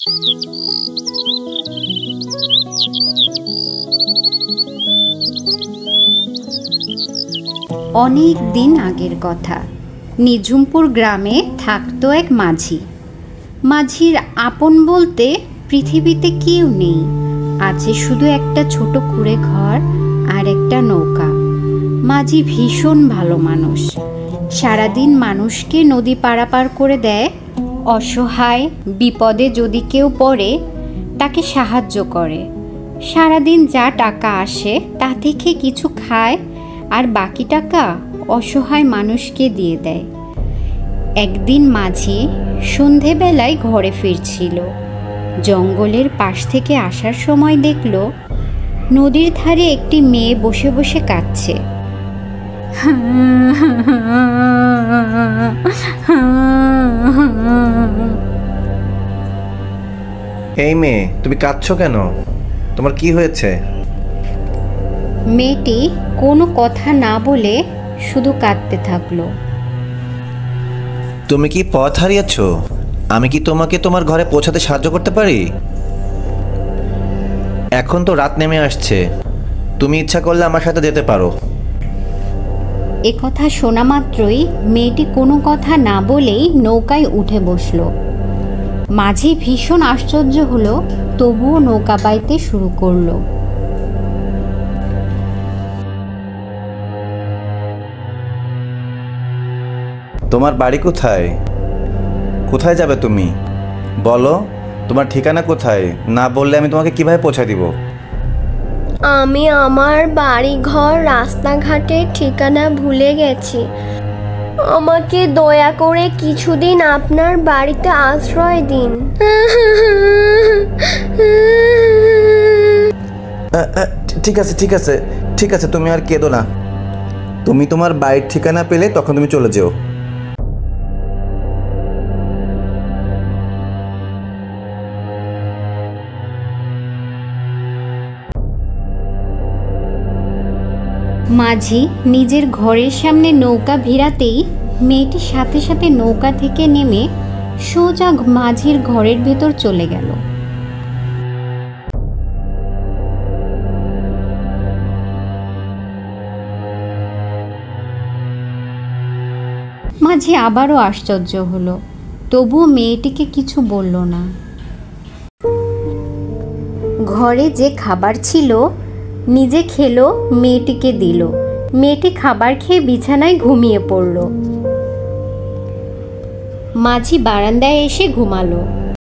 অনেক দিন আগের কথা। নিঝুমপুর গ্রামে থাকতো এক মাঝি। মাঝির আপন বলতে পৃথিবীতে কেউ নেই, আছে শুধু একটা ছোট কুঁড়ে ঘর আর একটা নৌকা। মাঝি ভীষণ ভালো মানুষ, সারাদিন মানুষকে নদী পারাপার করে দেয়। অসহায় বিপদে যদি কেউ পড়ে তাকে সাহায্য করে। সারাদিন যা টাকা আসে তা থেকে কিছু খায় আর বাকি টাকা অসহায় মানুষকে দিয়ে দেয়। একদিন মাঝি সন্ধেবেলায় ঘরে ফিরছিল। জঙ্গলের পাশ থেকে আসার সময় দেখল নদীর ধারে একটি মেয়ে বসে বসে কাঁদছে। এই মেয়ে, তুমি কাঁদছো কেন? তোমার কি হয়েছে? মেয়েটি কোনো কথা না বলে শুধু কাঁদতে থাকলো। তুমি কি পথ হারিয়েছো? আমি কি তোমাকে তোমার ঘরে পৌঁছাতে সাহায্য করতে পারি? এখন তো রাত নেমে আসছে, তুমি ইচ্ছা করলে আমার সাথে যেতে পারো। এ কথা শোনা মাত্রই মেয়েটি কোনো কথা না বলেই নৌকায় উঠে বসলো। মাঝি ভীষণ আশ্চর্য হলো, তবুও নৌকা বাইতে শুরু করলো। তোমার বাড়ি কোথায়? কোথায় যাবে তুমি? বলো, তোমার ঠিকানা কোথায়? না বললে আমি তোমাকে কিভাবে পৌঁছে দিব? আমি আমার বাড়ি ঘর রাস্তাঘাটের ঠিকানা ভুলে গেছি। আমাকে দয়া করে কিছুদিন আপনার বাড়িতে আশ্রয় দিন। ঠিক আছে ঠিক আছে ঠিক আছে, তুমি আর কেঁদো না। তুমি তোমার বাড়ির ঠিকানা পেলে তখন তুমি চলে যেও। মাঝি নিজের ঘরের সামনে নৌকা ভিড়াতেই মেয়েটি সাথে সাথে নৌকা থেকে নেমে সোজা মাঝির ঘরের ভেতর চলে গেল। মাঝি আবারও আশ্চর্য হলো, তবুও মেয়েটিকে কিছু বলল না। ঘরে যে খাবার ছিল নিজে খেলো, মেয়েটিকে দিল। মেয়েটি খাবার খেয়ে বিছানায় ঘুমিয়ে পড়ল। মাঝি বারান্দায় এসে ঘুমালো।